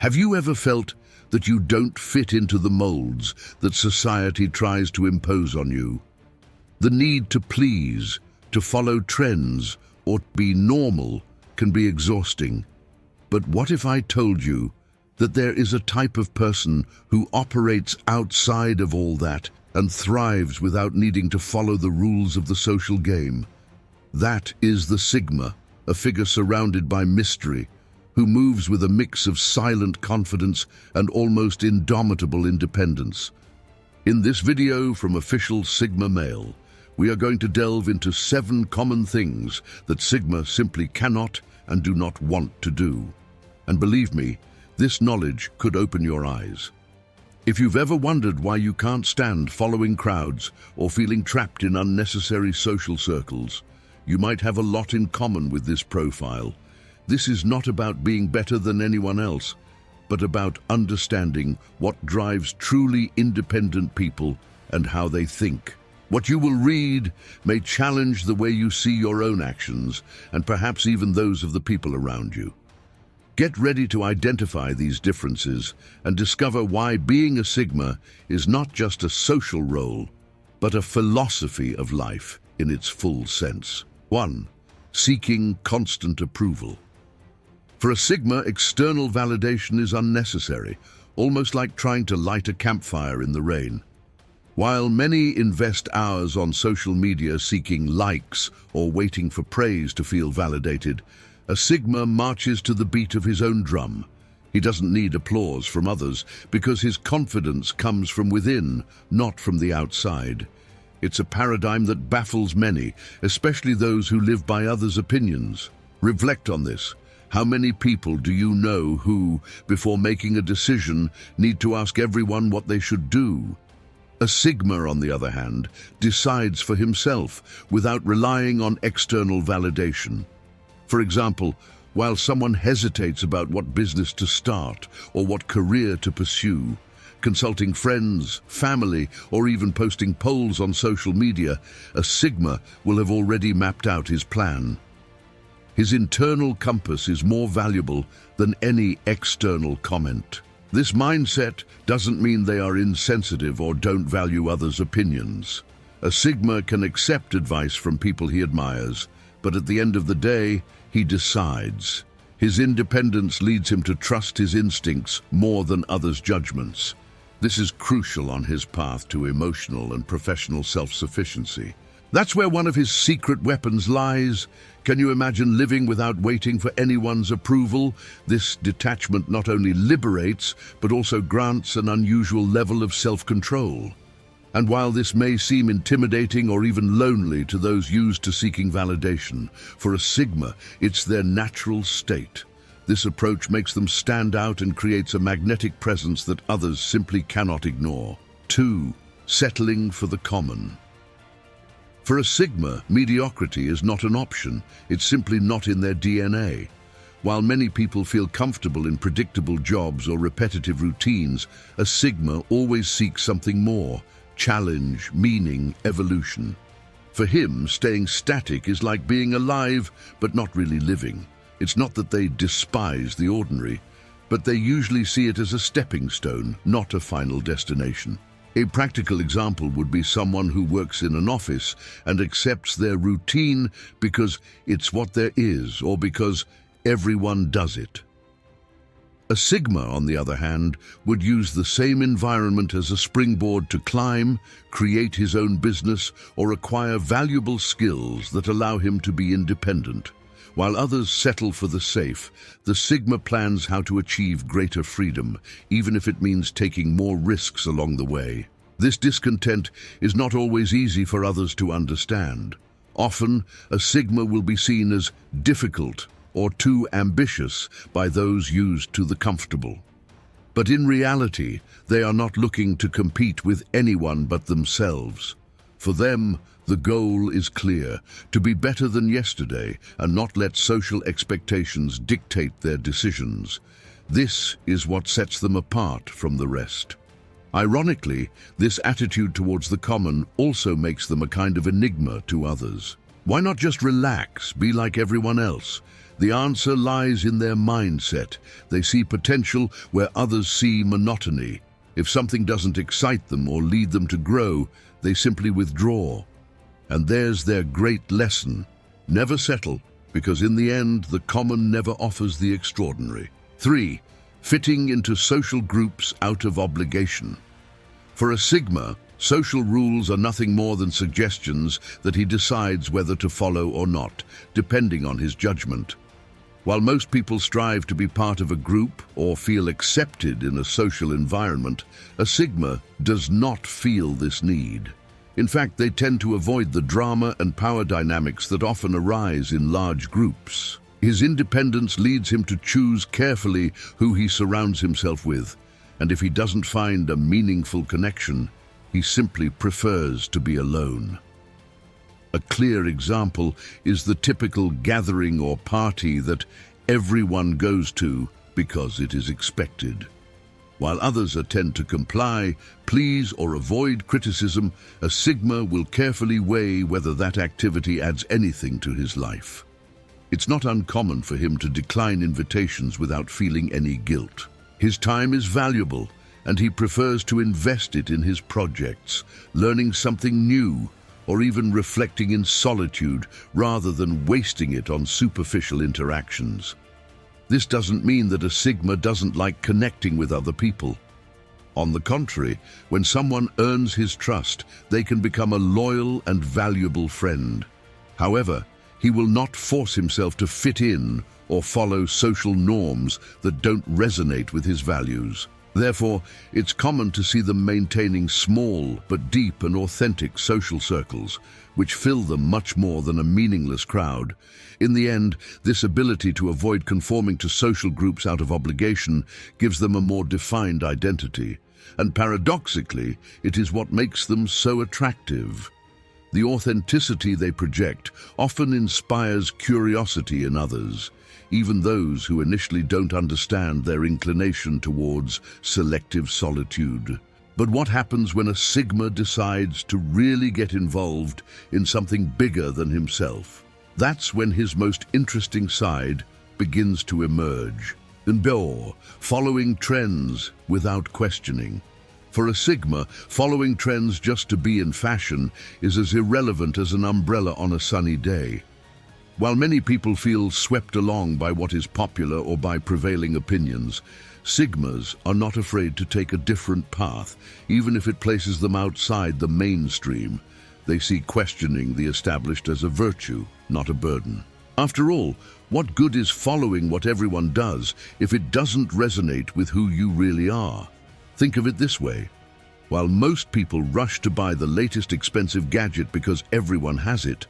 Have you ever felt that you don't fit into the molds that society tries to impose on you? The need to please, to follow trends, or to be normal can be exhausting. But what if I told you that there is a type of person who operates outside of all that and thrives without needing to follow the rules of the social game? That is the Sigma, a figure surrounded by mystery, who moves with a mix of silent confidence and almost indomitable independence. In this video from Official Sigma Male, we are going to delve into 7 common things that Sigma simply cannot and do not want to do. And believe me, this knowledge could open your eyes. If you've ever wondered why you can't stand following crowds or feeling trapped in unnecessary social circles, you might have a lot in common with this profile. This is not about being better than anyone else, but about understanding what drives truly independent people and how they think. What you will read may challenge the way you see your own actions and perhaps even those of the people around you. Get ready to identify these differences and discover why being a Sigma is not just a social role, but a philosophy of life in its full sense. 1. Seeking constant approval. For a Sigma, external validation is unnecessary, almost like trying to light a campfire in the rain. While many invest hours on social media seeking likes or waiting for praise to feel validated, a Sigma marches to the beat of his own drum. He doesn't need applause from others because his confidence comes from within, not from the outside. It's a paradigm that baffles many, especially those who live by others' opinions. Reflect on this. How many people do you know who, before making a decision, need to ask everyone what they should do? A Sigma, on the other hand, decides for himself without relying on external validation. For example, while someone hesitates about what business to start or what career to pursue, consulting friends, family, or even posting polls on social media, a Sigma will have already mapped out his plan. His internal compass is more valuable than any external comment. This mindset doesn't mean they are insensitive or don't value others' opinions. A Sigma can accept advice from people he admires, but at the end of the day, he decides. His independence leads him to trust his instincts more than others' judgments. This is crucial on his path to emotional and professional self-sufficiency. That's where one of his secret weapons lies. Can you imagine living without waiting for anyone's approval? This detachment not only liberates, but also grants an unusual level of self-control. And while this may seem intimidating or even lonely to those used to seeking validation, for a Sigma, it's their natural state. This approach makes them stand out and creates a magnetic presence that others simply cannot ignore. 2. Settling for the common. For a Sigma, mediocrity is not an option. It's simply not in their DNA. While many people feel comfortable in predictable jobs or repetitive routines, a Sigma always seeks something more: challenge, meaning, evolution. For him, staying static is like being alive, but not really living. It's not that they despise the ordinary, but they usually see it as a stepping stone, not a final destination. A practical example would be someone who works in an office and accepts their routine because it's what there is or because everyone does it. A Sigma, on the other hand, would use the same environment as a springboard to climb, create his own business, or acquire valuable skills that allow him to be independent. While others settle for the safe, the Sigma plans how to achieve greater freedom, even if it means taking more risks along the way. This discontent is not always easy for others to understand. Often, a Sigma will be seen as difficult or too ambitious by those used to the comfortable. But in reality, they are not looking to compete with anyone but themselves. For them, the goal is clear: to be better than yesterday and not let social expectations dictate their decisions. This is what sets them apart from the rest. Ironically, this attitude towards the common also makes them a kind of enigma to others. Why not just relax, be like everyone else? The answer lies in their mindset. They see potential where others see monotony. If something doesn't excite them or lead them to grow, they simply withdraw. And there's their great lesson. Never settle, because in the end, the common never offers the extraordinary. 3. Fitting into social groups out of obligation. For a Sigma, social rules are nothing more than suggestions that he decides whether to follow or not, depending on his judgment. While most people strive to be part of a group or feel accepted in a social environment, a Sigma does not feel this need. In fact, they tend to avoid the drama and power dynamics that often arise in large groups. His independence leads him to choose carefully who he surrounds himself with, and if he doesn't find a meaningful connection, he simply prefers to be alone. A clear example is the typical gathering or party that everyone goes to because it is expected. While others tend to comply, please, or avoid criticism, a Sigma will carefully weigh whether that activity adds anything to his life. It's not uncommon for him to decline invitations without feeling any guilt. His time is valuable, and he prefers to invest it in his projects, learning something new, or even reflecting in solitude rather than wasting it on superficial interactions. This doesn't mean that a Sigma doesn't like connecting with other people. On the contrary, when someone earns his trust, they can become a loyal and valuable friend. However, he will not force himself to fit in or follow social norms that don't resonate with his values. Therefore, it's common to see them maintaining small but deep and authentic social circles, which fill them much more than a meaningless crowd. In the end, this ability to avoid conforming to social groups out of obligation gives them a more defined identity. And paradoxically, it is what makes them so attractive. The authenticity they project often inspires curiosity in others, even those who initially don't understand their inclination towards selective solitude. But what happens when a Sigma decides to really get involved in something bigger than himself? That's when his most interesting side begins to emerge. Following trends without questioning. For a Sigma, following trends just to be in fashion is as irrelevant as an umbrella on a sunny day. While many people feel swept along by what is popular or by prevailing opinions, Sigmas are not afraid to take a different path, even if it places them outside the mainstream. They see questioning the established as a virtue, not a burden. After all, what good is following what everyone does if it doesn't resonate with who you really are? Think of it this way. While most people rush to buy the latest expensive gadget because everyone has it,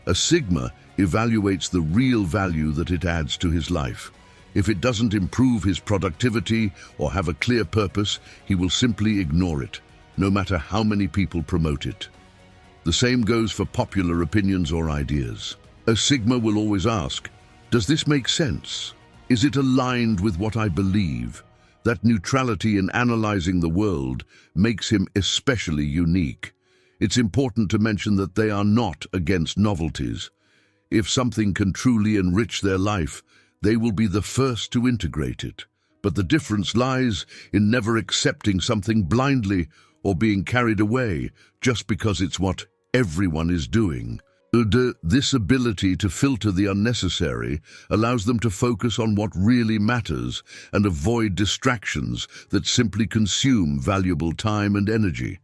a Sigma evaluates the real value that it adds to his life. If it doesn't improve his productivity or have a clear purpose, he will simply ignore it, no matter how many people promote it. The same goes for popular opinions or ideas. A Sigma will always ask, does this make sense? Is it aligned with what I believe? That neutrality in analyzing the world makes him especially unique. It's important to mention that they are not against novelties. If something can truly enrich their life, they will be the first to integrate it. But the difference lies in never accepting something blindly or being carried away just because it's what everyone is doing. This ability to filter the unnecessary allows them to focus on what really matters and avoid distractions that simply consume valuable time and energy.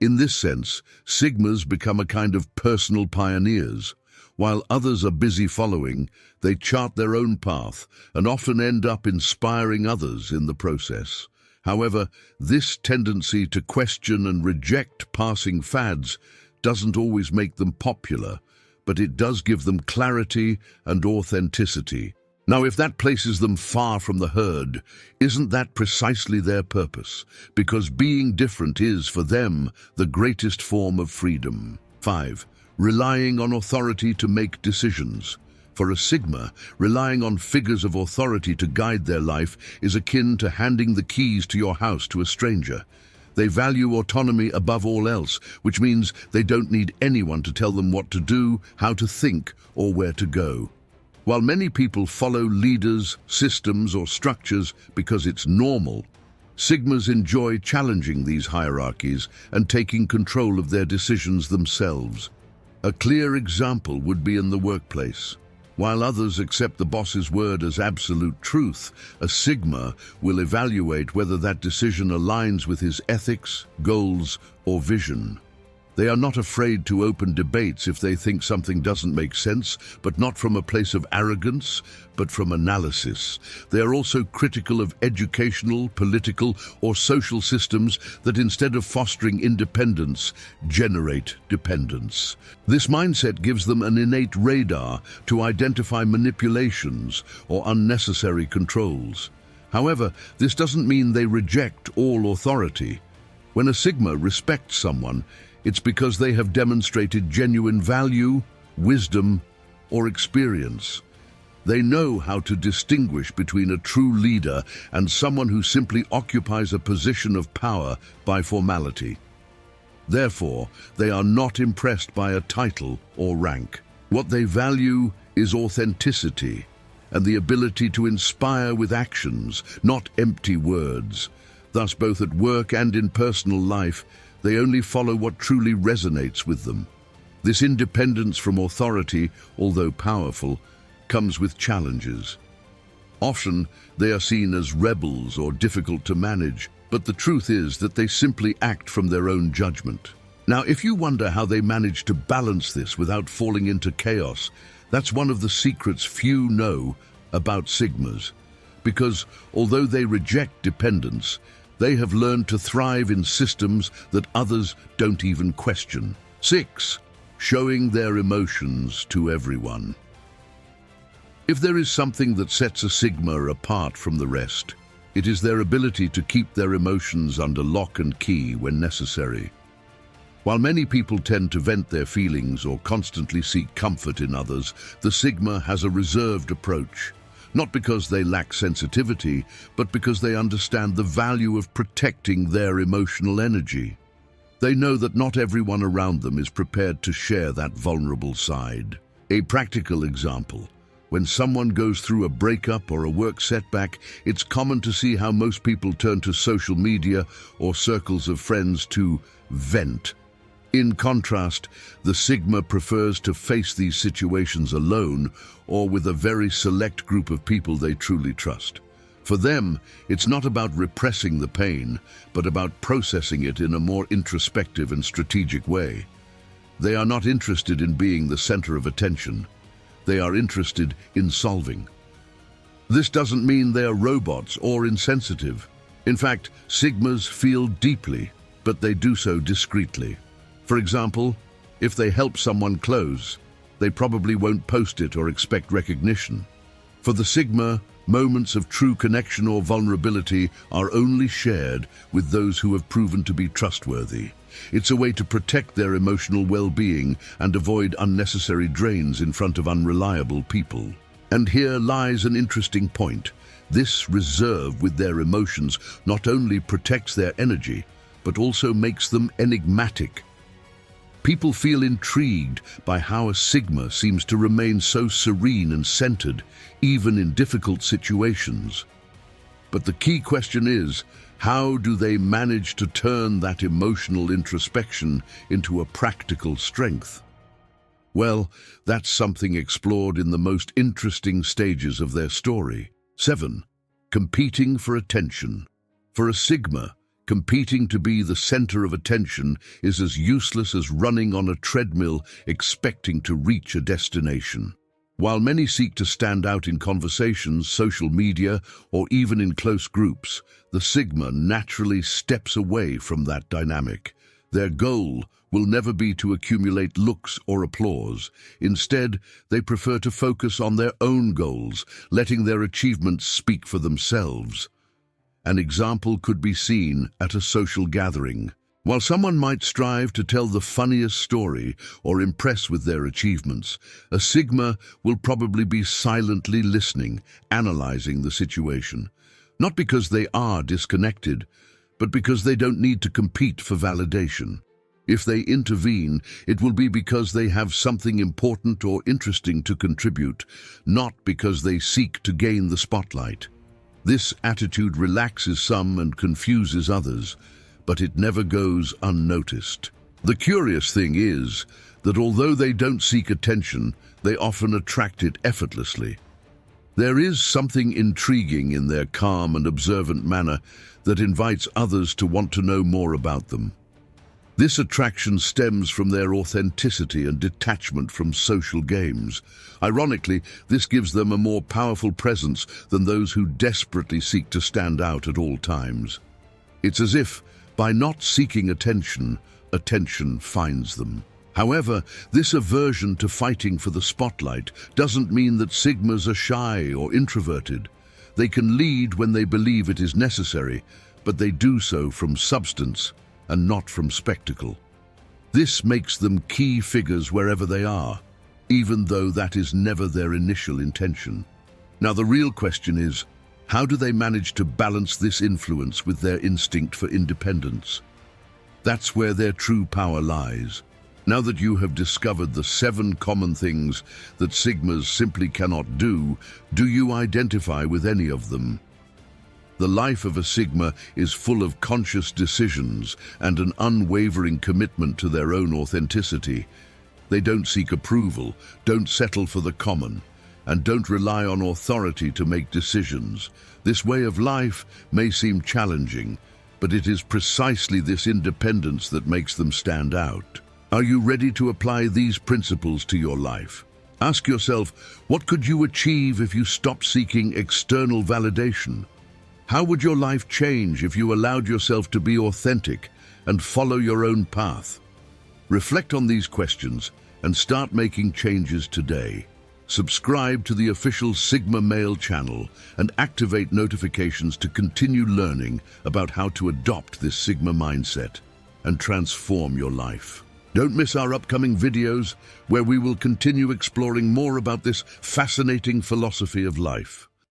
In this sense, Sigmas become a kind of personal pioneers. While others are busy following, they chart their own path and often end up inspiring others in the process. However, this tendency to question and reject passing fads doesn't always make them popular, but it does give them clarity and authenticity. Now, if that places them far from the herd, isn't that precisely their purpose? Because being different is, for them, the greatest form of freedom. 5. Relying on authority to make decisions. For a Sigma, relying on figures of authority to guide their life is akin to handing the keys to your house to a stranger. They value autonomy above all else, which means they don't need anyone to tell them what to do, how to think, or where to go. While many people follow leaders, systems, or structures because it's normal, Sigmas enjoy challenging these hierarchies and taking control of their decisions themselves. A clear example would be in the workplace. While others accept the boss's word as absolute truth, a Sigma will evaluate whether that decision aligns with his ethics, goals, or vision. They are not afraid to open debates if they think something doesn't make sense, but not from a place of arrogance, but from analysis. They are also critical of educational, political, or social systems that, instead of fostering independence, generate dependence. This mindset gives them an innate radar to identify manipulations or unnecessary controls. However, this doesn't mean they reject all authority. When a Sigma respects someone, it's because they have demonstrated genuine value, wisdom, or experience. They know how to distinguish between a true leader and someone who simply occupies a position of power by formality. Therefore, they are not impressed by a title or rank. What they value is authenticity and the ability to inspire with actions, not empty words. Thus, both at work and in personal life, they only follow what truly resonates with them. This independence from authority, although powerful, comes with challenges. Often, they are seen as rebels or difficult to manage, but the truth is that they simply act from their own judgment. Now, if you wonder how they manage to balance this without falling into chaos, that's one of the secrets few know about Sigmas. Because although they reject dependence, they have learned to thrive in systems that others don't even question. 6. Showing their emotions to everyone. If there is something that sets a Sigma apart from the rest, it is their ability to keep their emotions under lock and key when necessary. While many people tend to vent their feelings or constantly seek comfort in others, the Sigma has a reserved approach. Not because they lack sensitivity, but because they understand the value of protecting their emotional energy. They know that not everyone around them is prepared to share that vulnerable side. A practical example: when someone goes through a breakup or a work setback, it's common to see how most people turn to social media or circles of friends to vent. In contrast, the Sigma prefers to face these situations alone or with a very select group of people they truly trust. For them, it's not about repressing the pain, but about processing it in a more introspective and strategic way. They are not interested in being the center of attention. They are interested in solving. This doesn't mean they are robots or insensitive. In fact, Sigmas feel deeply, but they do so discreetly. For example, if they help someone close, they probably won't post it or expect recognition. For the Sigma, moments of true connection or vulnerability are only shared with those who have proven to be trustworthy. It's a way to protect their emotional well-being and avoid unnecessary drains in front of unreliable people. And here lies an interesting point. This reserve with their emotions not only protects their energy, but also makes them enigmatic. People feel intrigued by how a Sigma seems to remain so serene and centered, even in difficult situations. But the key question is, how do they manage to turn that emotional introspection into a practical strength? Well, that's something explored in the most interesting stages of their story. 7. Competing for attention. For a Sigma, competing to be the center of attention is as useless as running on a treadmill expecting to reach a destination. While many seek to stand out in conversations, social media, or even in close groups, the Sigma naturally steps away from that dynamic. Their goal will never be to accumulate looks or applause. Instead, they prefer to focus on their own goals, letting their achievements speak for themselves. An example could be seen at a social gathering. While someone might strive to tell the funniest story or impress with their achievements, a Sigma will probably be silently listening, analyzing the situation. Not because they are disconnected, but because they don't need to compete for validation. If they intervene, it will be because they have something important or interesting to contribute, not because they seek to gain the spotlight. This attitude relaxes some and confuses others, but it never goes unnoticed. The curious thing is that although they don't seek attention, they often attract it effortlessly. There is something intriguing in their calm and observant manner that invites others to want to know more about them. This attraction stems from their authenticity and detachment from social games. Ironically, this gives them a more powerful presence than those who desperately seek to stand out at all times. It's as if, by not seeking attention, attention finds them. However, this aversion to fighting for the spotlight doesn't mean that Sigmas are shy or introverted. They can lead when they believe it is necessary, but they do so from substance and not from spectacle. This makes them key figures wherever they are, even though that is never their initial intention. Now, the real question is, how do they manage to balance this influence with their instinct for independence? That's where their true power lies. Now that you have discovered the 7 common things that Sigmas simply cannot do you identify with any of them? The life of a Sigma is full of conscious decisions and an unwavering commitment to their own authenticity. They don't seek approval, don't settle for the common, and don't rely on authority to make decisions. This way of life may seem challenging, but it is precisely this independence that makes them stand out. Are you ready to apply these principles to your life? Ask yourself, what could you achieve if you stopped seeking external validation? How would your life change if you allowed yourself to be authentic and follow your own path? Reflect on these questions and start making changes today. Subscribe to the official Sigma Male channel and activate notifications to continue learning about how to adopt this Sigma mindset and transform your life. Don't miss our upcoming videos where we will continue exploring more about this fascinating philosophy of life.